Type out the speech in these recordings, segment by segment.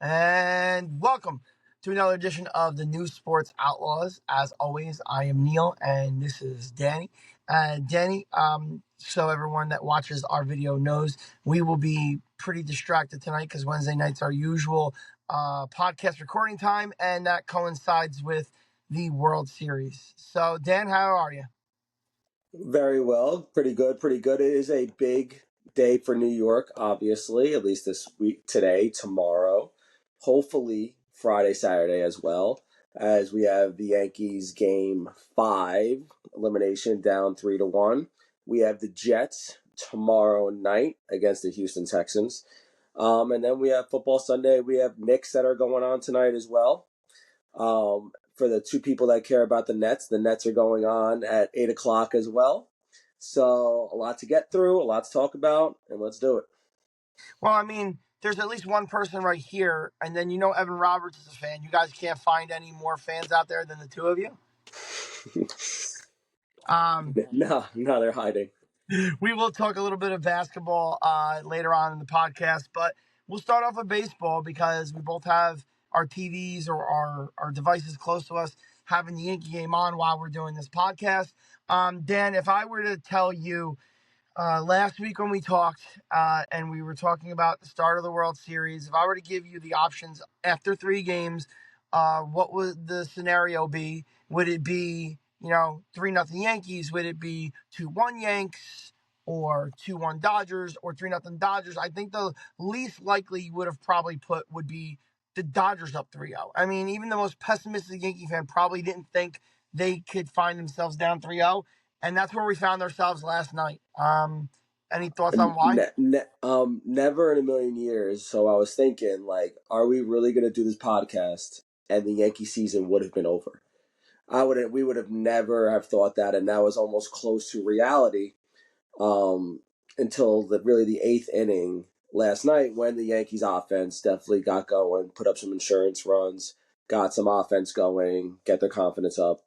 And welcome to another edition of the New Sports Outlaws. As always, I am Neil, and this is Danny. Danny, so everyone that watches our video knows we will be pretty distracted tonight because Wednesday night's our usual podcast recording time, and that coincides with the World Series. So, Dan, how are you? Very well. Pretty good. Pretty good. It is a big day for New York, obviously, at least this week, today, tomorrow, hopefully Friday, Saturday as well, as we have the Yankees game 5, elimination down 3-1. We have the Jets tomorrow night against the Houston Texans. And then we have football Sunday. We have Knicks that are going on tonight as well. For the two people that care about the Nets are going on at 8 o'clock as well. So a lot to get through, a lot to talk about, and let's do it. Well, I mean, there's at least one person right here, and then Evan Roberts is a fan. You guys can't find any more fans out there than the two of you. No, they're hiding. We will talk a little bit of basketball later on in the podcast, but we'll start off with baseball because we both have our TVs or our devices close to us having the Yankee game on while we're doing this podcast. Dan, if I were to tell you last week when we talked and we were talking about the start of the World Series, if I were to give you the options after 3 games, what would the scenario be? Would it be 3-0 Yankees? Would it be 2-1 Yanks or 2-1 Dodgers or 3-0 Dodgers? I think the least likely you would have probably put would be the Dodgers up 3-0. I mean, even the most pessimistic Yankee fan probably didn't think they could find themselves down 3-0. And that's where we found ourselves last night. Any thoughts on why? Never in a million years. So I was thinking, like, are we really going to do this podcast and the Yankee season would have been over? We would have never have thought that, and that was almost close to reality. Until the 8th inning last night when the Yankees offense definitely got going, put up some insurance runs, got some offense going, get their confidence up,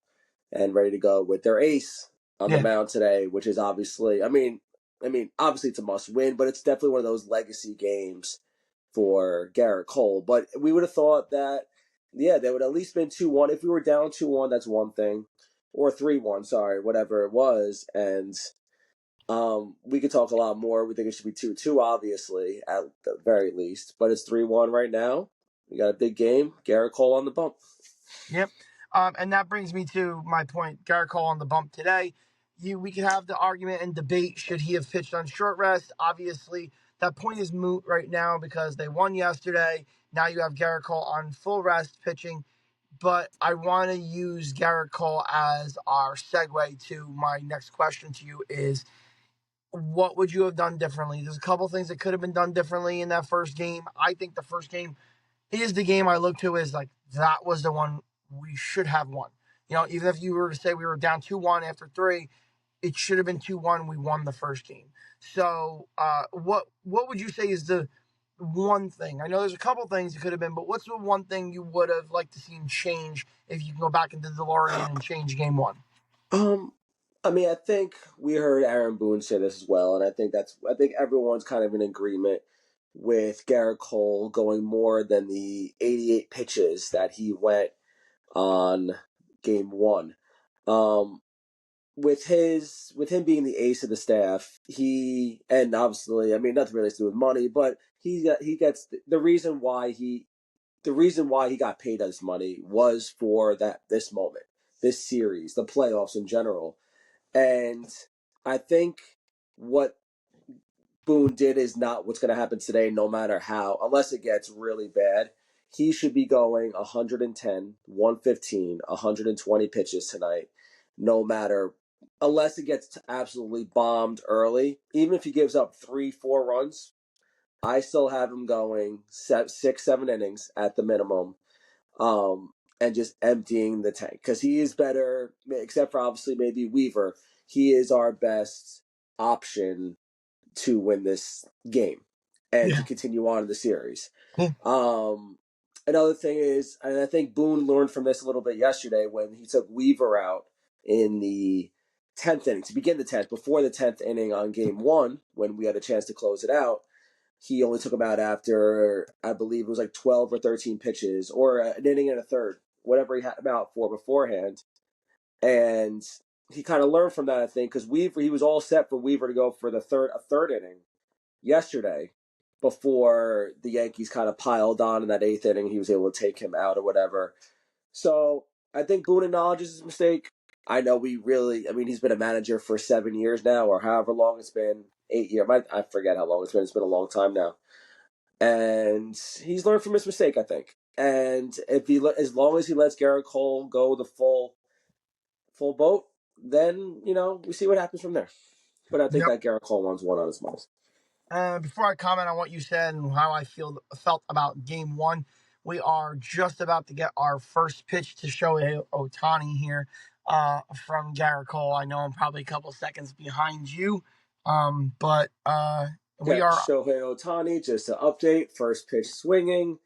and ready to go with their ace on the mound today, which is obviously, obviously it's a must win, but it's definitely one of those legacy games for Garrett Cole. But we would have thought that, they would at least been 2-1. If we were down 2-1, that's one thing, or 3-1, sorry, whatever it was, and we could talk a lot more. We think it should be 2-2, obviously, at the very least. But it's 3-1 right now. We got a big game. Garrett Cole on the bump. Yep. And that brings me to my point. Garrett Cole on the bump today. We could have the argument and debate, should he have pitched on short rest? Obviously, that point is moot right now because they won yesterday. Now you have Garrett Cole on full rest pitching. But I want to use Garrett Cole as our segue to my next question to you is, what would you have done differently? There's a couple things that could have been done differently in that first game. I think the first game is the game I look to as like, that was the one we should have won. Even if you were to say we were down 2-1 after 3, it should have been 2-1. We won the first game. So what would you say is the one thing? I know there's a couple things it could have been, but what's the one thing you would have liked to see change if you can go back into the DeLorean and change game 1? I think we heard Aaron Boone say this as well, and I think everyone's kind of in agreement with Garrett Cole going more than the 88 pitches that he went on game 1. With him being the ace of the staff, and obviously, nothing really to do with money, but he gets the reason why he got paid as money was for this moment, this series, the playoffs in general. And I think what Boone did is not what's going to happen today, no matter how, unless it gets really bad. He should be going 110, 115, 120 pitches tonight, no matter, unless it gets absolutely bombed early. Even if he gives up 3-4 runs, I still have him going 6-7 innings at the minimum, and just emptying the tank, because he is better, except for obviously maybe Weaver. He is our best option to win this game and to continue on in the series. Another thing is, and I think Boone learned from this a little bit yesterday when he took Weaver out in the 10th inning to begin the 10th, before the 10th inning on game 1, when we had a chance to close it out. he only took him out after, I believe it was like 12 or 13 pitches, or an inning and a third, whatever he had him out for beforehand. And he kind of learned from that, I think, because Weaver, he was all set for Weaver to go for a third inning yesterday before the Yankees kind of piled on in that eighth inning. He was able to take him out or whatever. So I think Boone acknowledges his mistake. I know he's been a manager for 7 years now, or however long it's been, 8 years. I forget how long it's been. It's been a long time now. And he's learned from his mistake, I think. And as long as he lets Garrett Cole go the full boat, then we see what happens from there. But I think Yep. that Garrett Cole one's one on his mind. Before I comment on what you said and how I felt about Game 1, we are just about to get our first pitch to Shohei Ohtani here from Garrett Cole. I know I'm probably a couple seconds behind you, but we Yeah, are Shohei Ohtani, just to update, first pitch swinging,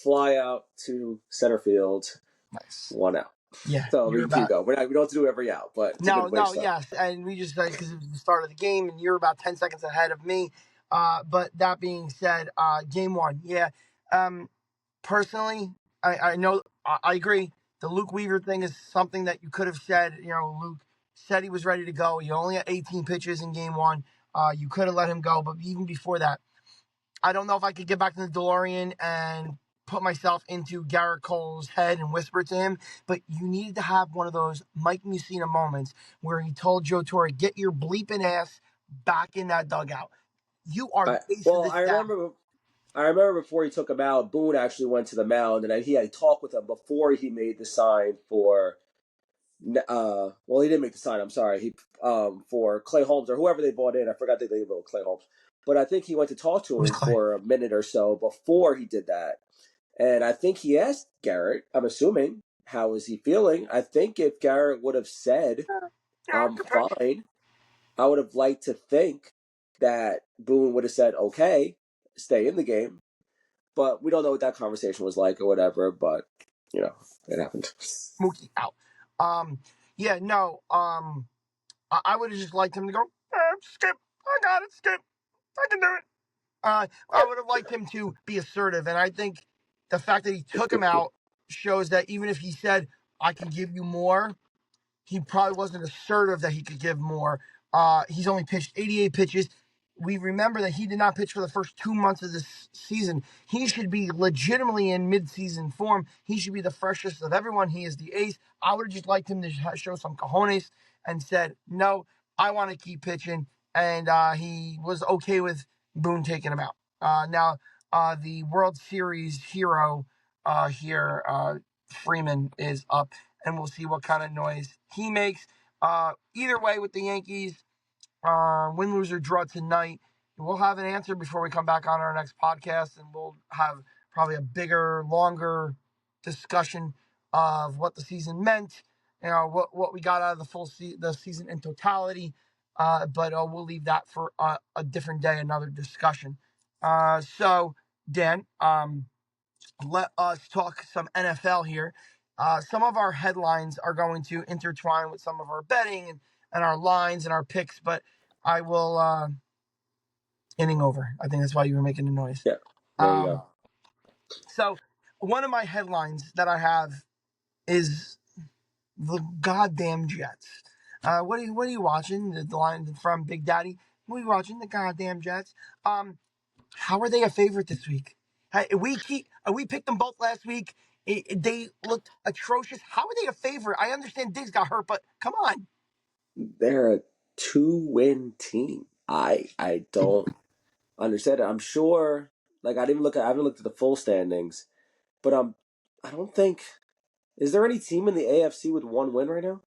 fly out to center field, nice. 1 out. Yeah, So we you're can keep about going. We don't have to do every out, but it's a good way to no, start. yes, and we just because it was the start of the game, and you're about 10 seconds ahead of me. But that being said, Game 1, yeah. Personally, I know I agree. The Luke Weaver thing is something that you could have said. Luke said he was ready to go. He only had 18 pitches in Game 1. You could have let him go, but even before that, I don't know if I could get back to the DeLorean and put myself into Garrett Cole's head and whisper to him. But you needed to have one of those Mike Mussina moments where he told Joe Torre, "Get your bleeping ass back in that dugout. You are the ace of Well, the I staff." remember. I remember before he took him out, Boone actually went to the mound, and he had talked with him before he made the sign for. Well, he didn't make the sign. I'm sorry. He for Clay Holmes or whoever they bought in. I forgot they wrote Clay Holmes, but I think he went to talk It to was him Clay. for a minute or so before he did that. And I think he asked Garrett, I'm assuming, how is he feeling? I think if Garrett would have said, Yeah, I'm good pitch. fine, I would have liked to think that Boone would have said, okay, stay in the game. But we don't know what that conversation was like or whatever, but, it happened. Mookie out. Yeah, no. I would have just liked him to go. Skip. I got it. Skip. I can do it. I would have liked him to be assertive, and I think the fact that he took him out shows that even if he said, "I can give you more," he probably wasn't assertive that he could give more. He's only pitched 88 pitches. We remember that he did not pitch for the first 2 months of this season. He should be legitimately in midseason form. He should be the freshest of everyone. He is the ace. I would have just liked him to show some cojones and said, "No, I want to keep pitching." And he was okay with Boone taking him out. Now, the World Series hero here, Freeman, is up, and we'll see what kind of noise he makes. Either way, with the Yankees, win, lose, or draw tonight, we'll have an answer before we come back on our next podcast, and we'll have probably a bigger, longer discussion of what the season meant, what we got out of the season in totality. But we'll leave that for a different day, another discussion. So, Dan, let us talk some NFL here. Some of our headlines are going to intertwine with some of our betting and our lines and our picks, but I will inning over. I think that's why you were making the noise. Yeah, there you Um, go. so one of my headlines that I have is the goddamn Jets. What are you watching? The line from Big Daddy. What are you watching? The goddamn Jets. How are they a favorite this week? Hey, we picked them both last week. They looked atrocious. How are they a favorite? I understand Diggs got hurt, but come on. They're a 2-win team. I don't understand it. I'm sure, like, I haven't looked at the full standings, but I don't think, is there any team in the AFC with 1 win right now?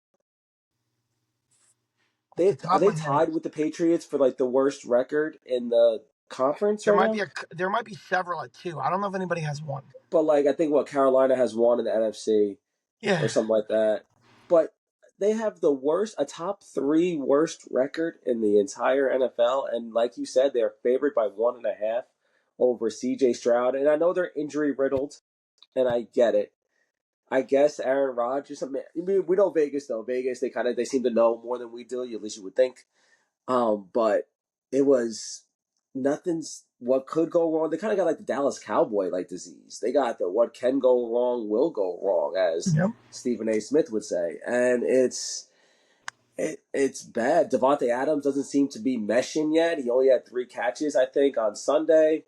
Off the Are top of they my head, tied with the Patriots for like the worst record in the conference right now? there might be several at two. I don't know if anybody has one. But like I think what Carolina has one in the NFC or Yeah, something like that. But they have a top 3 worst record in the entire NFL, and like you said, they're favored by 1.5 over C.J. Stroud. And I know they're injury riddled, and I get it. I guess Aaron Rodgers. I mean, we know Vegas though. Vegas, they seem to know more than we do. At least you would think. But it was nothing's what could go wrong. They kind of got like the Dallas Cowboy like disease. They got the what can go wrong will go wrong, as Yep. Stephen A. Smith would say, and it's bad. Devontae Adams doesn't seem to be meshing yet. He only had 3 catches, I think, on Sunday.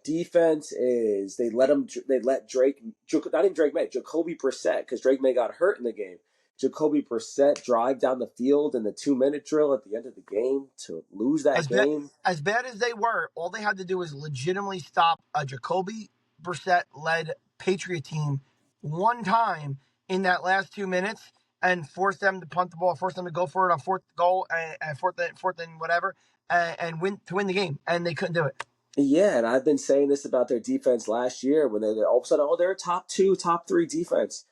Defense is they let Drake, not even Drake May, Jacoby Brissett, because Drake May got hurt in the game. Jacoby Brissett drive down the field in the 2-minute drill at the end of the game to lose that game. As bad as they were, all they had to do was legitimately stop a Jacoby Brissett led Patriot team one time in that last 2 minutes and force them to punt the ball, force them to go for it on fourth goal and fourth and whatever, and win the game, and they couldn't do it. Yeah, and I've been saying this about their defense last year when they're all of a sudden, they're a top 2, top 3 defense.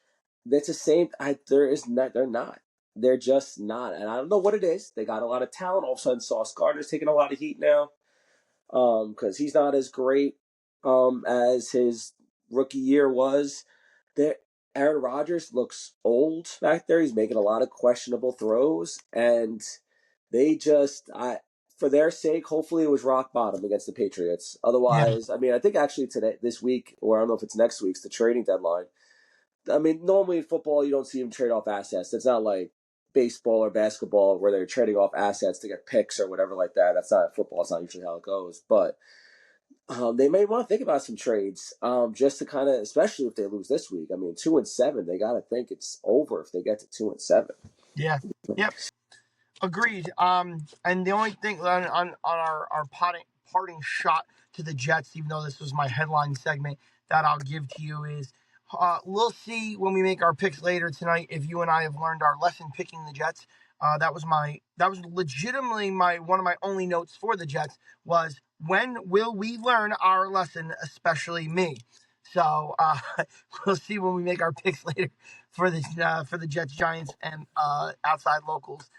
That's the same. They're not. They're just not. And I don't know what it is. They got a lot of talent. All of a sudden, Sauce Gardner's taking a lot of heat now, because he's not as great as his rookie year was. There, Aaron Rodgers looks old back there. He's making a lot of questionable throws, and they just, for their sake, hopefully it was rock bottom against the Patriots. Yeah. Otherwise, I mean, I think actually this week, or I don't know if it's next week's the trading deadline. I mean, normally in football, you don't see them trade off assets. It's not like baseball or basketball where they're trading off assets to get picks or whatever like that. That's not football. It's not usually how it goes. But they may want to think about some trades, just to kind of, especially if they lose this week. I mean, 2-7, they got to think it's over if they get to 2-7. Yeah. Yep. Agreed. And the only thing on our parting shot to the Jets, even though this was my headline segment, that I'll give to you is, we'll see when we make our picks later tonight if you and I have learned our lesson picking the Jets. That was legitimately one of my only notes for the Jets was, when will we learn our lesson, especially me. So we'll see when we make our picks later for the Jets, Giants, and outside locals.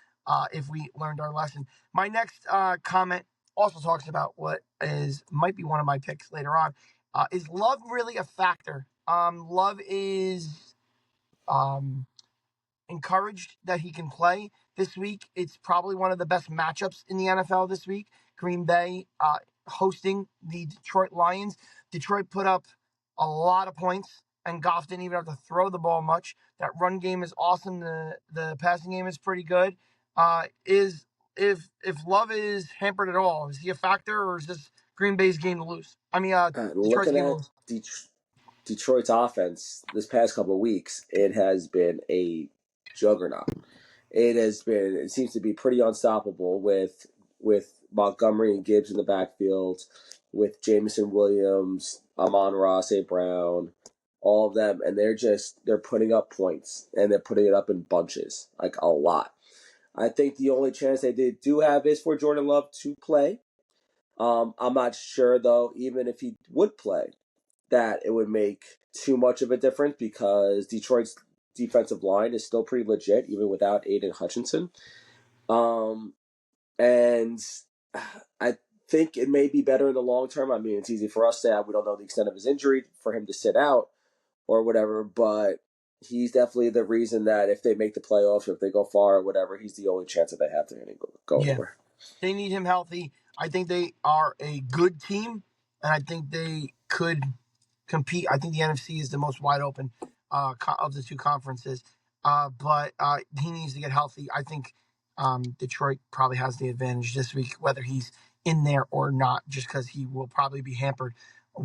If we learned our lesson. My next comment also talks about what might be one of my picks later on. Is Love really a factor? Love is um, encouraged that he can play this week. It's probably one of the best matchups in the NFL this week. Green Bay hosting the Detroit Lions. Detroit put up a lot of points, and Goff didn't even have to throw the ball much. That run game is awesome. The passing game is pretty good. Is if Love is hampered at all, is he a factor, or is this Green Bay's game to lose? I mean, Detroit's Looking game to at lose. Detroit's offense this past couple of weeks, it has been a juggernaut. It seems to be pretty unstoppable with Montgomery and Gibbs in the backfield, with Jameson Williams, Amon-Ra St. Brown, all of them, and they're putting up points, and they're putting it up in bunches, like a lot. I think the only chance they do have is for Jordan Love to play. I'm not sure though, even if he would play, that it would make too much of a difference, because Detroit's defensive line is still pretty legit even without Aiden Hutchinson. And I think it may be better in the long term. I mean, it's easy for us to say we don't know the extent of his injury for him to sit out or whatever, but he's definitely the reason that if they make the playoffs or if they go far or whatever, he's the only chance that they have to go Yeah, anywhere. they need him healthy. I think they are a good team, and I think they could compete. I think the NFC is the most wide open of the two conferences. But he needs to get healthy. I think Detroit probably has the advantage this week, whether he's in there or not, just because he will probably be hampered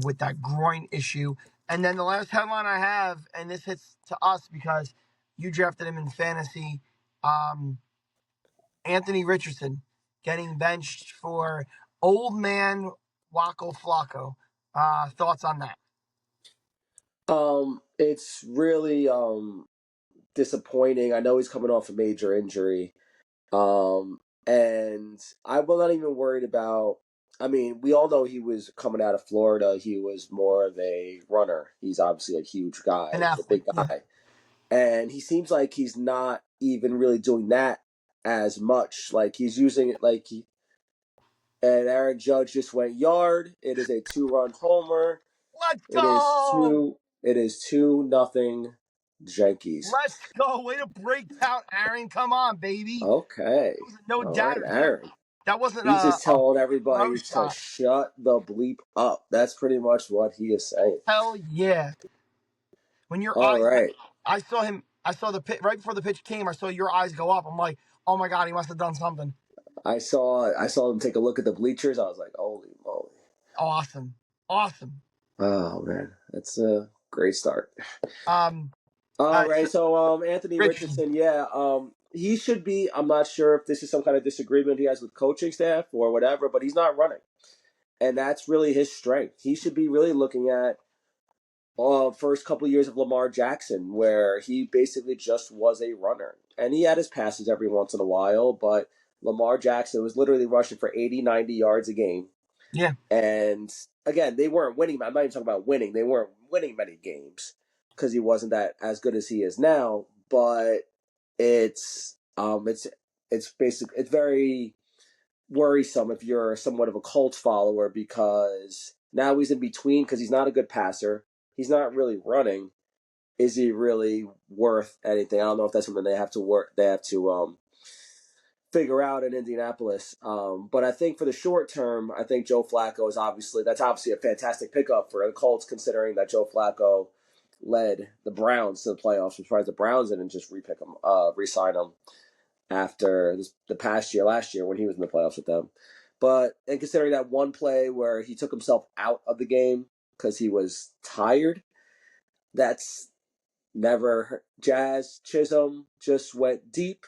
with that groin issue. And then the last headline I have, and this hits to us because you drafted him in fantasy, Anthony Richardson getting benched for old man Waco Flacco. Thoughts on that? It's really disappointing. I know he's coming off a major injury. And I'm not even worried about. I mean, we all know he was coming out of Florida. He was more of a runner. He's obviously a huge guy, An he's a big athlete, yeah. guy, and he seems like he's not even really doing that as much. Like he's using it like he. And Aaron Judge just went yard. It is a 2-run homer. Let's It is go! 2. It is 2-0 Yankees. Let's go! Way to break out, Aaron. Come on, baby. Okay. It was a no All right, doubter there. Aaron. That wasn't He's just a telling everybody roast to shot. shut the bleep up. That's pretty much what he is saying. Hell yeah! When your All eyes, right. I saw him. I saw the pitch right before the pitch came. I saw your eyes go up. I'm like, oh my god, he must have done something I saw him take a look at the bleachers. I was like, holy moly. awesome, awesome. Oh man, that's a great start. Um, All right, so so Anthony Richardson, Richardson, yeah, he should be. I'm not sure if this is some kind of disagreement he has with coaching staff or whatever, but he's not running, and that's really his strength. He should be really looking at first couple years of Lamar Jackson, where he basically just was a runner, and he had his passes every once in a while, but Lamar Jackson was literally rushing for 80, 90 yards a game. yeah, And again, they weren't winning. I'm not even talking about winning. They weren't winning many games because he wasn't that as good as he is now. But it's basic. It's very worrisome if you're somewhat of a Colts follower because now he's in between because he's not a good passer. He's not really running. Is he really worth anything? I don't know if that's something they have to work. They have to figure out in Indianapolis. But I think for the short term, I think Joe Flacco is that's obviously a fantastic pickup for the Colts, considering that Joe Flacco led the Browns to the playoffs. I'm surprised the Browns didn't just re-sign him after the past year, last year when he was in the playoffs with them. But and considering that one play where he took himself out of the game because he was tired, that's never hurt. Jazz Chisholm just went deep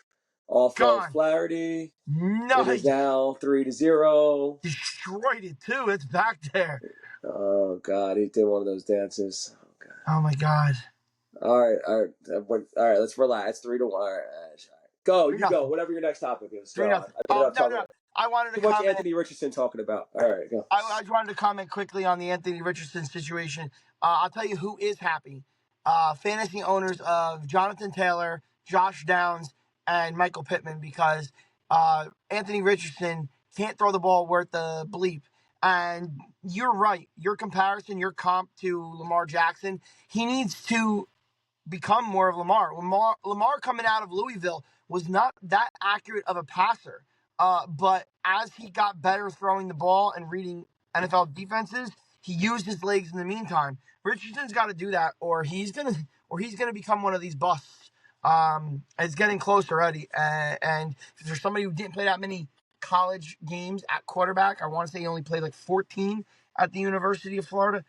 off of gone. Flaherty. It is Nice, now 3-0. destroyed it too. It's back there. Oh God, he did one of those dances. Oh God. Oh my god, All right. Let's relax. It's 3-1. All right. Go, three you go. nothing, Whatever your next topic is. three Go. I nothing. better Oh not no, talk no, about I wanted to too much comment. Anthony Richardson talking about. All right, go. I just wanted to comment quickly on the Anthony Richardson situation. I'll tell you who is happy. Fantasy owners of Jonathan Taylor, Josh Downs, and Michael Pittman because Anthony Richardson can't throw the ball worth the bleep. And you're right. Your comparison, your comp to Lamar Jackson, he needs to become more of Lamar. Lamar coming out of Louisville was not that accurate of a passer. But as he got better throwing the ball and reading NFL defenses, he used his legs in the meantime. Richardson's got to do that, or he's gonna become one of these busts. It's getting close already, and if there's somebody who didn't play that many college games at quarterback, I want to say he only played like 14 at the University of Florida.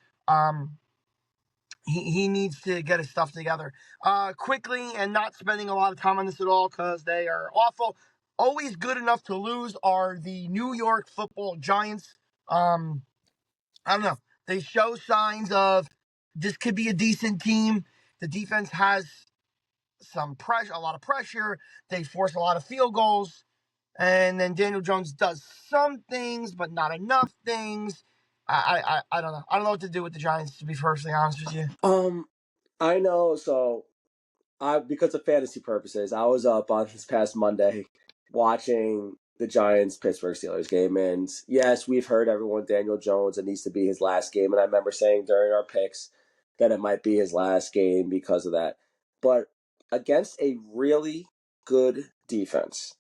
He needs to get his stuff together quickly and not spending a lot of time on this at all because they are awful. Always good enough to lose are the New York Football Giants. I don't know. They show signs of this could be a decent team. The defense has some pressure, a lot of pressure. They force a lot of field goals, and then Daniel Jones does some things, but not enough things. I don't know. I don't know what to do with the Giants, to be perfectly honest with you. Um, I know. So because of fantasy purposes, I was up on this past Monday watching the Giants Pittsburgh Steelers game, and yes, we've heard everyone Daniel Jones. It needs to be his last game, and I remember saying during our picks that it might be his last game because of that. But against a really good defense,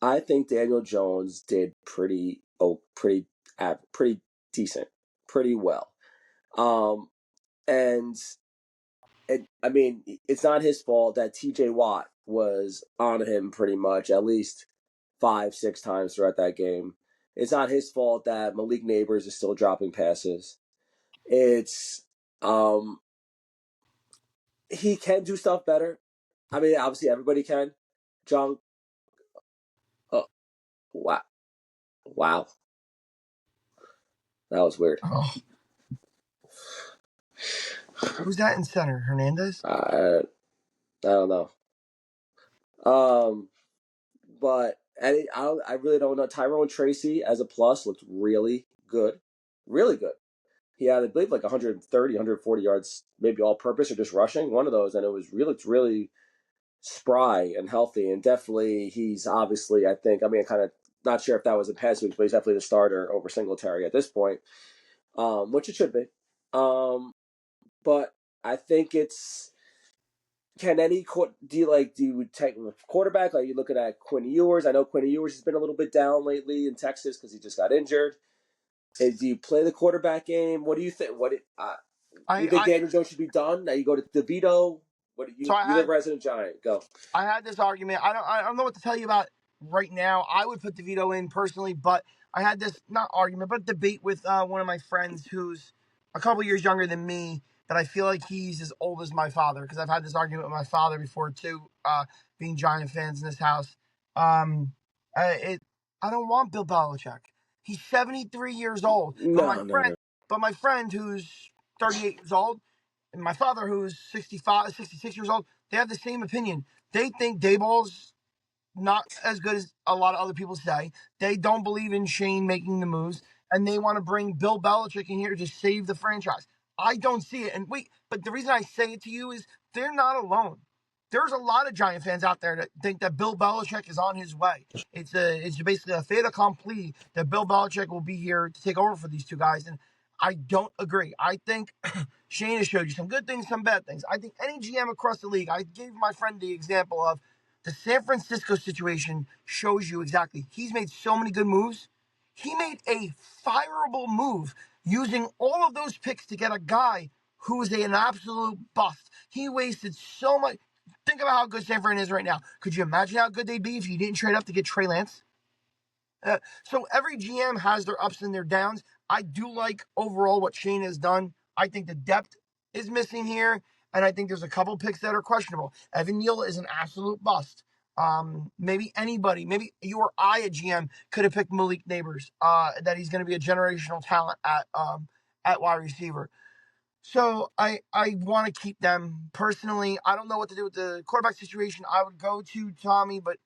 I think Daniel Jones did pretty decent, pretty well. Um, and I mean, it's not his fault that T.J. Watt was on him pretty much at least 5, 6 times throughout that game. It's not his fault that Malik Neighbors is still dropping passes. It's he can do stuff better. I mean, obviously everybody can. John, oh wow, wow, that was weird. Oh. Who's that in center? Hernandez? I don't know. But I really don't know. Tyrone Tracy as a plus looked really good, really good. He had, I believe, like 130, 140 yards, maybe all purpose or just rushing, one of those, and it was really spry and healthy. And definitely, he's obviously, I think, I mean, kind of not sure if that was in past weeks, but he's definitely the starter over Singletary at this point, which it should be. But I think it's do you take a quarterback? Like, you looking at Quinn Ewers? I know Quinn Ewers has been a little bit down lately in Texas because he just got injured. Do you play the quarterback game? What do you think? You think I Daniel Jones should be done? Now you go to DeVito. What so I you're the had resident Giant. Go. I had this argument. I don't know what to tell you about right now. I would put DeVito in personally, but I had this not argument, but debate with one of my friends who's a couple years younger than me. That I feel like he's as old as my father because I've had this argument with my father before too. Being Giant fans in this house, it I don't want Bill Belichick. He's 73 years old, No, no, no. but my friend who's 38 years old and my father, who's 65, 66 years old, they have the same opinion. They think Dayball's not as good as a lot of other people say. They don't believe in Shane making the moves, and they want to bring Bill Belichick in here to save the franchise. I don't see it. And wait, but the reason I say it to you is they're not alone. There's a lot of Giant fans out there that think that Bill Belichick is on his way. It's basically a fait accompli that Bill Belichick will be here to take over for these two guys, and I don't agree. I think Shane has showed you some good things, some bad things. I think any GM across the league, I gave my friend the example of the San Francisco situation shows you exactly. He's made so many good moves. He made a fireable move using all of those picks to get a guy who is an absolute bust. He wasted so much. Think about how good San Fran is right now. Could you imagine how good they'd be if you didn't trade up to get Trey Lance? So every GM has their ups and their downs. I do like overall what Shane has done. I think the depth is missing here, and I think there's a couple picks that are questionable. Evan Neal is an absolute bust. Maybe anybody, maybe you or I, a GM, could have picked Malik Neighbors. That he's going to be a generational talent at wide receiver. So I want to keep them personally. I don't know what to do with the quarterback situation. I would go to Tommy, but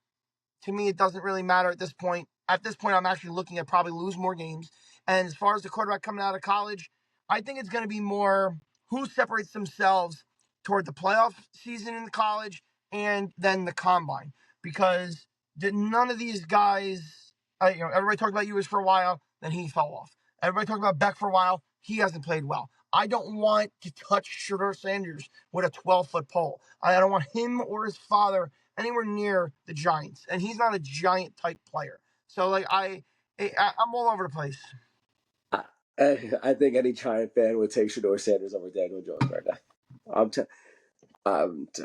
to me, it doesn't really matter at this point. At this point, I'm actually looking at probably lose more games. And as far as the quarterback coming out of college, I think it's going to be more who separates themselves toward the playoff season in college and then the combine. Because none of these guys, everybody talked about Ewers for a while, then he fell off. Everybody talked about Beck for a while, he hasn't played well. I don't want to touch Shedeur Sanders with a 12-foot pole. I don't want him or his father anywhere near the Giants, and he's not a giant type player. So like I'm all over the place. I, I think any Giant fan would take Shedeur Sanders over Daniel Jones right now. I'm, t- I'm t-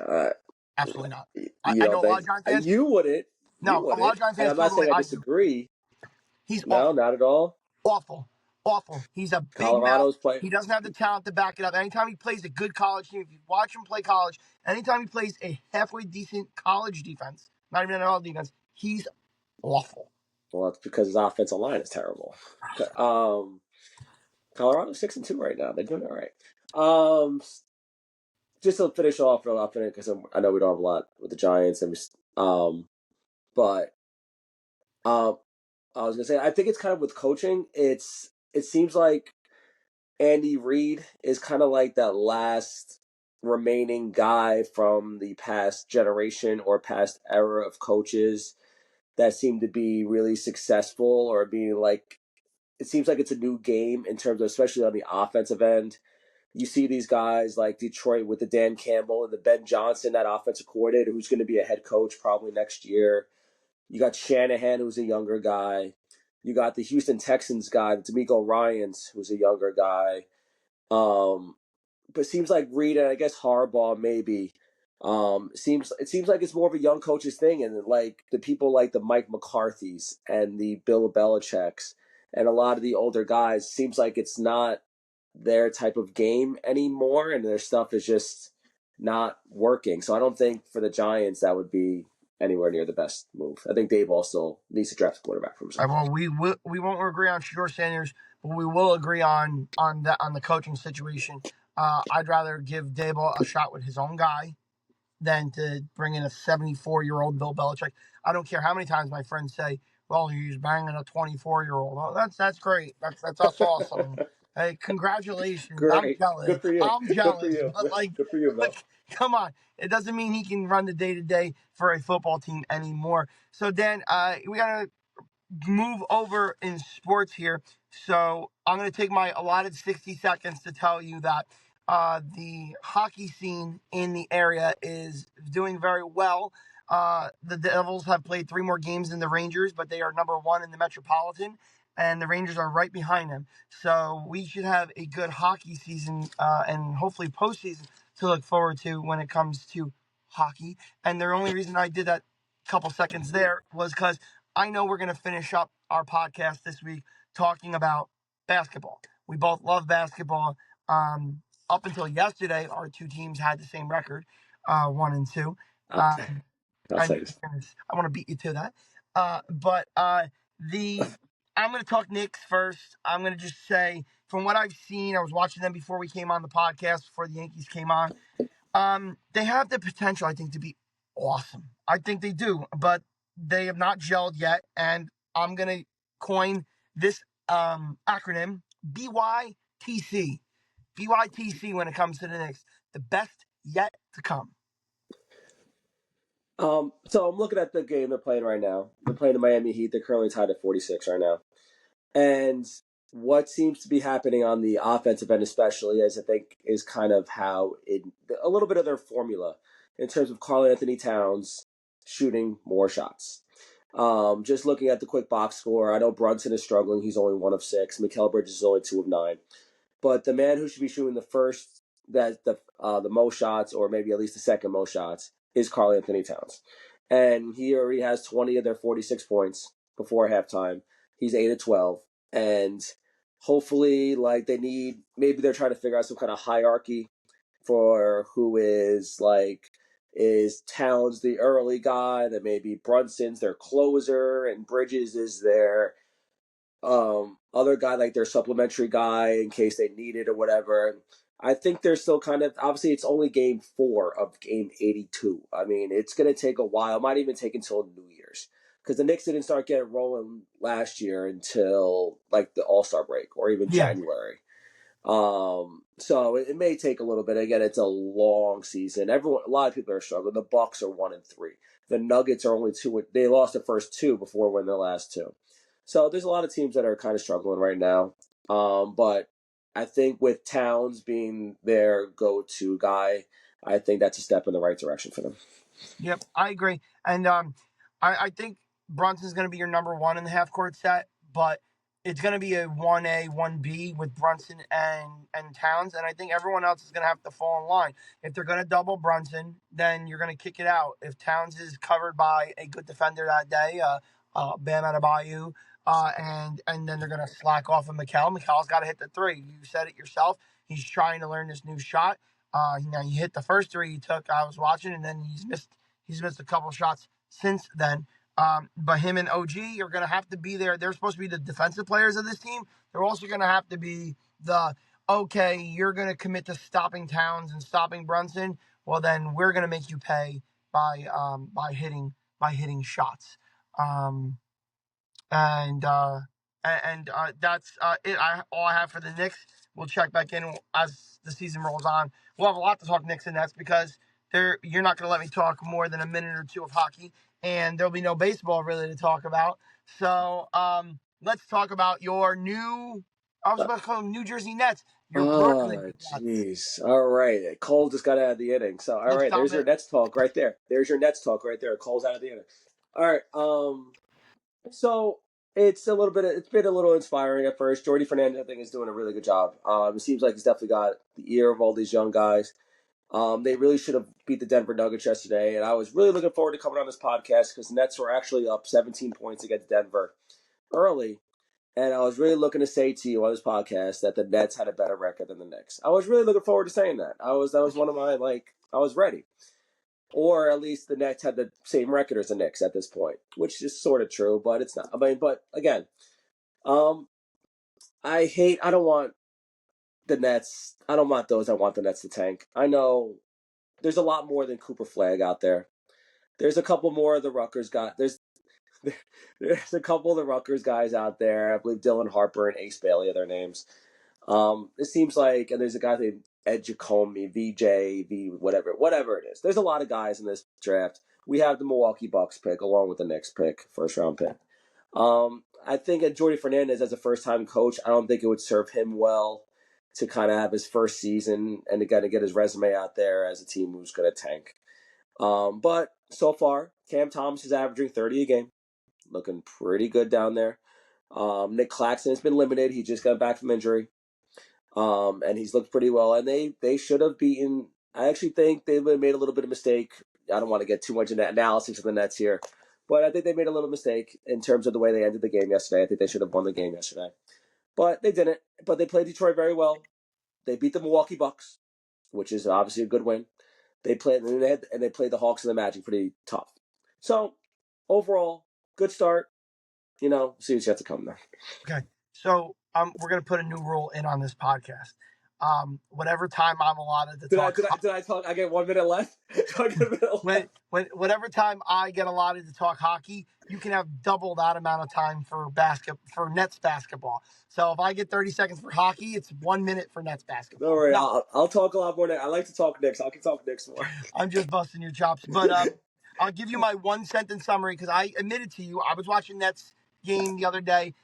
Absolutely not. you I don't know a lot think of Giant fans. you wouldn't? You No, a lot wouldn't, of Giant and fans I'm feel not the way saying I I do. disagree. He's No, awful, not at all. awful, awful. He's a big mouth. Colorado's play. He doesn't have the talent to back it up. Anytime he plays a good college team, if you watch him play college, anytime he plays a halfway decent college defense, not even NFL defense, he's awful. Well, that's because his offensive line is terrible. Um, Colorado's 6-2 right now. They're doing all right. Just to finish off, I'll finish because I know we don't have a lot with the Giants, but I was gonna say I think it's kind of with coaching. It seems like Andy Reid is kind of like that last remaining guy from the past generation or past era of coaches that seem to be really successful or being like it seems like it's a new game in terms of especially on the offensive end. You see these guys like Detroit with the Dan Campbell and the Ben Johnson, that offensive coordinator who's going to be a head coach probably next year. You got Shanahan, who's a younger guy. You got the Houston Texans guy, D'Amico Ryans, who's a younger guy. Um, but it seems like Reed and I guess Harbaugh maybe. It seems like it's more of a young coach's thing, and like the people like the Mike McCarthy's and the Bill Belichick's and a lot of the older guys seems like it's not their type of game anymore, and their stuff is just not working. So I don't think for the Giants that would be anywhere near the best move. I think Dave also needs to draft a quarterback for himself. Well, we won't agree on Shedeur Sanders, but we will agree on the coaching situation. I'd rather give Daboll a shot with his own guy than to bring in a 74-year-old Bill Belichick. I don't care how many times my friends say, "Well, he's banging a 24-year-old." Oh, that's great. That's awesome. Hey, congratulations. I'm Great, jealous. good for you. I'm Good for jealous. you. But Good for you, Bill. come on. It doesn't mean he can run the day to day for a football team anymore. So Dan, we gotta move over in sports here. So I'm going to take my allotted 60 seconds to tell you that the hockey scene in the area is doing very well. The Devils have played 3 more games than the Rangers, but they are number 1 in the Metropolitan, and the Rangers are right behind them. So we should have a good hockey season and hopefully postseason to look forward to when it comes to hockey. And the only reason I did that couple seconds there was because I know we're going to finish up our podcast this week talking about basketball. We both love basketball. Up until yesterday, our 2 teams had the same record, 1-2. I'll, I'll And say this. I want to beat you to that. But the I'm going to talk Knicks first. I'm going to just say, from what I've seen, I was watching them before we came on the podcast, before the Yankees came on. They have the potential, I think, to be awesome. I think they do, but they have not gelled yet. And I'm going to coin this acronym BYTC. BYTC when it comes to the Knicks. The best yet to come. So I'm looking at the game they're playing right now. They're playing the Miami Heat. They're currently tied at 46 right now. And what seems to be happening on the offensive end, especially, as I think is kind of how a little bit of their formula in terms of Karl Anthony Towns shooting more shots. Just looking at the quick box score, I know Brunson is struggling. He's only 1 of 6. Mikal Bridges is only 2 of 9. But the man who should be shooting the most shots, or maybe at least the second most shots, is Karl Anthony Towns. And he already has 20 of their 46 points before halftime. He's 8 of 12. And hopefully, maybe they're trying to figure out some kind of hierarchy for who is Towns the early guy, that maybe Brunson's their closer and Bridges is their other guy, like their supplementary guy in case they need it or whatever. I think they're still kind of, obviously it's only game 4 of game 82. I mean, it's going to take a while. It might even take until New Year's, because the Knicks didn't start getting rolling last year until like the All-Star break or even Yeah. January. So it may take a little bit. Again, it's a long season. A lot of people are struggling. The Bucks are 1 and 3. The Nuggets are only 2. They lost the first 2 before winning their last 2. So there's a lot of teams that are kind of struggling right now. But I think with Towns being their go-to guy, I think that's a step in the right direction for them. Yep, I agree. And I think Brunson's going to be your number 1 in the half court set, but it's going to be a 1A, 1B with Brunson and Towns. And I think everyone else is going to have to fall in line. If they're going to double Brunson, then you're going to kick it out. If Towns is covered by a good defender that day, Bam Adebayo, and then they're going to slack off of Mikal. Mikal's got to hit the 3. You said it yourself. He's trying to learn this new shot. Now he hit the first 3 he took. I was watching, and then he's missed a couple shots since then. But him and OG are going to have to be there. They're supposed to be the defensive players of this team. They're also going to have to be okay, you're going to commit to stopping Towns and stopping Brunson. Well, then we're going to make you pay by hitting shots. And that's it. All I have for the Knicks. We'll check back in as the season rolls on. We'll have a lot to talk Knicks and Nets, because you're not going to let me talk more than a minute or 2 of hockey, and there'll be no baseball really to talk about. So let's talk about your I was about to call them New Jersey Nets. Your Brooklyn Oh, Nets. jeez. All right. Cole just got out of the inning. So, all Let's right, there's your dominate. Nets talk right there. There's your Nets talk right there. Cole's out of the inning. All right. So it's been a little inspiring at first. Jordy Fernandez, I think, is doing a really good job. It seems like he's definitely got the ear of all these young guys. They really should have beat the Denver Nuggets yesterday, and I was really looking forward to coming on this podcast because the Nets were actually up 17 points against Denver early. And I was really looking to say to you on this podcast that the Nets had a better record than the Knicks. I was really looking forward to saying that. That was one of my, I was ready. Or at least the Nets had the same record as the Knicks at this point, which is sort of true, but it's not. I mean, but again, um, I don't want the Nets. I don't want those. I want the Nets to tank. I know there's a lot more than Cooper Flag out there. There's a couple more of the Rutgers guys. There's a couple of the Rutgers guys out there. I believe Dylan Harper and Ace Bailey are their names. It seems like, and there's a guy named Ed Jacomi, VJ, whatever it is. There's a lot of guys in this draft. We have the Milwaukee Bucks pick along with the Knicks pick, first round pick. I think Jordy Fernandez as a first time coach, I don't think it would serve him well to kind of have his first season and to kind of get his resume out there as a team who's going to tank. But so far, Cam Thomas is averaging 30 a game, looking pretty good down there. Nick Claxton has been limited. He just got back from injury. And he's looked pretty well. And they should have beaten. I actually think they made a little bit of mistake. I don't want to get too much into analysis of the Nets here, but I think they made a little mistake in terms of the way they ended the game yesterday. I think they should have won the game yesterday, but they didn't. But they played Detroit very well. They beat the Milwaukee Bucks, which is obviously a good win. They played and they played the Hawks and the Magic pretty tough. So overall, good start. See what's yet to come there. Okay. So we're going to put a new rule in on this podcast. Whatever time I'm allotted to talk. Did I talk? I get 1 minute left. Whatever time I get allotted to talk hockey, you can have double that amount of time for Nets basketball. So if I get 30 seconds for hockey, it's 1 minute for Nets basketball. Don't worry, no. I'll talk a lot more. I like to talk Knicks. I can talk Knicks more. I'm just busting your chops, but I'll give you my 1 sentence summary because I admitted to you I was watching Nets game the other day.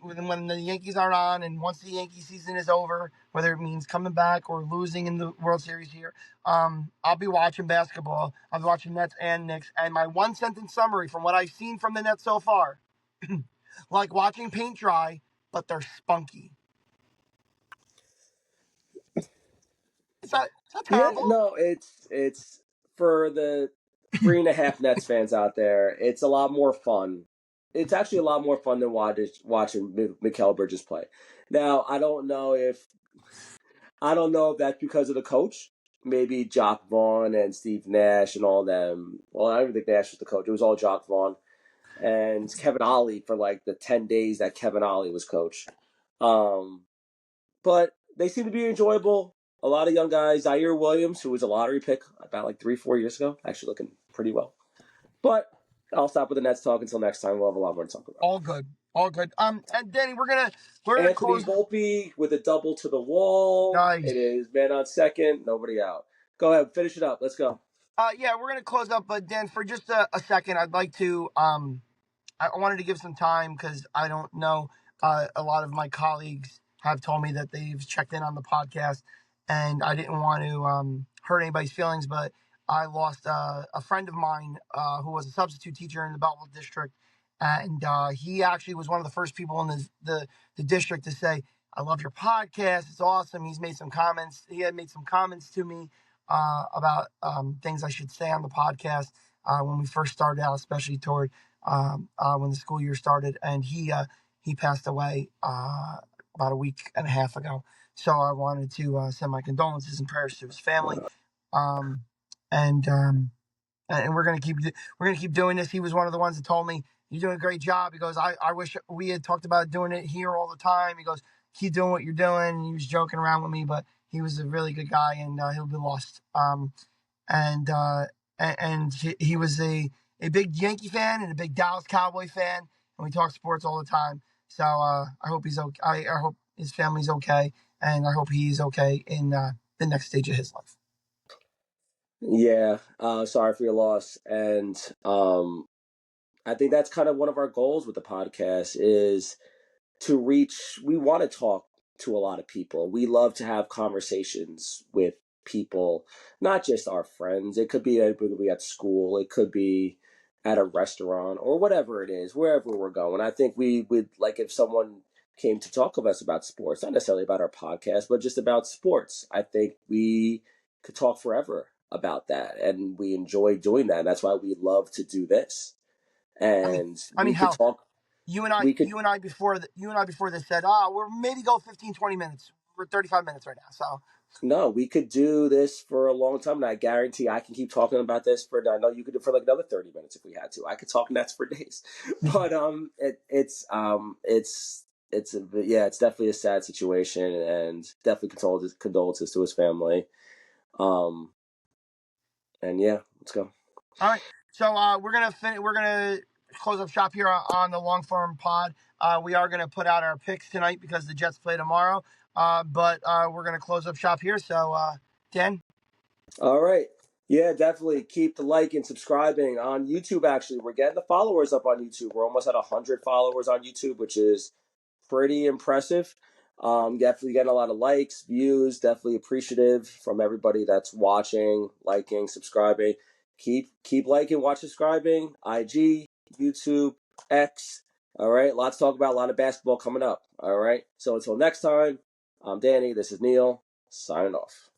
When the Yankees aren't on, and once the Yankee season is over, whether it means coming back or losing in the World Series here, I'll be watching basketball. I'll be watching Nets and Knicks. And my 1 sentence summary from what I've seen from the Nets so far, like watching paint dry, but they're spunky. Is that terrible? Yeah, no, it's for the 3.5 Nets fans out there. It's a lot more fun. It's actually a lot more fun than watching Mikal Bridges play. Now, I don't know if that's because of the coach. Maybe Jock Vaughn and Steve Nash and all them. Well, I don't even think Nash was the coach. It was all Jock Vaughn and Kevin Ollie for like the 10 days that Kevin Ollie was coach. But they seem to be enjoyable. A lot of young guys. Zaire Williams, who was a lottery pick about like 3-4 years ago, actually looking pretty well. But I'll stop with the Nets talk until next time. We'll have a lot more to talk about. All good. And Danny, we're gonna Anthony close. Volpe with a double to the wall. Nice. It is man on second, nobody out. Go ahead, finish it up. Let's go. Yeah, we're gonna close up, but Dan, for just a second, I'd like to I wanted to give some time because I don't know. A lot of my colleagues have told me that they've checked in on the podcast, and I didn't want to hurt anybody's feelings, but I lost a friend of mine who was a substitute teacher in the Belleville district, and he actually was one of the first people in the district to say, "I love your podcast. It's awesome." He's made some comments. He had made some comments to me about things I should say on the podcast when we first started out, especially toward when the school year started, and he passed away about a week and a half ago. So I wanted to send my condolences and prayers to his family, and we're gonna keep doing this. He was one of the ones that told me, "You're doing a great job." He goes, "I wish we had talked about doing it here all the time." He goes, "Keep doing what you're doing." And he was joking around with me, but he was a really good guy, and he'll be lost. And he was a big Yankee fan and a big Dallas Cowboy fan, and we talk sports all the time. So I hope he's okay. I hope his family's okay, and I hope he's okay in the next stage of his life. Yeah, sorry for your loss. And I think that's kind of one of our goals with the podcast is to reach. We want to talk to a lot of people. We love to have conversations with people, not just our friends. It could be at school. It could be at a restaurant or whatever it is, wherever we're going. I think we would like if someone came to talk with us about sports, not necessarily about our podcast, but just about sports. I think we could talk forever about that, and we enjoy doing that. And that's why we love to do this. And I mean, we could talk. You and I before this said, we're maybe go 15, 20 minutes. We're 35 minutes right now. So no, we could do this for a long time, and I guarantee I can keep talking about this for. I know you could do it for like another 30 minutes if we had to. I could talk Nets for days, but it's definitely a sad situation, and definitely condolences to his family. And yeah, let's go. All right, so we're gonna close up shop here on the long form pod. We are gonna put out our picks tonight because the Jets play tomorrow. But we're gonna close up shop here. So Dan. All right. Yeah, definitely keep the like and subscribing on YouTube. Actually, we're getting the followers up on YouTube. We're almost at 100 followers on YouTube, which is pretty impressive. Definitely getting a lot of likes, views. Definitely appreciative from everybody that's watching, liking, subscribing. Keep liking, watch, subscribing. IG, YouTube, X. All right, lots to talk about. A lot of basketball coming up. All right, so until next time, I'm Danny. This is Neil. Signing off.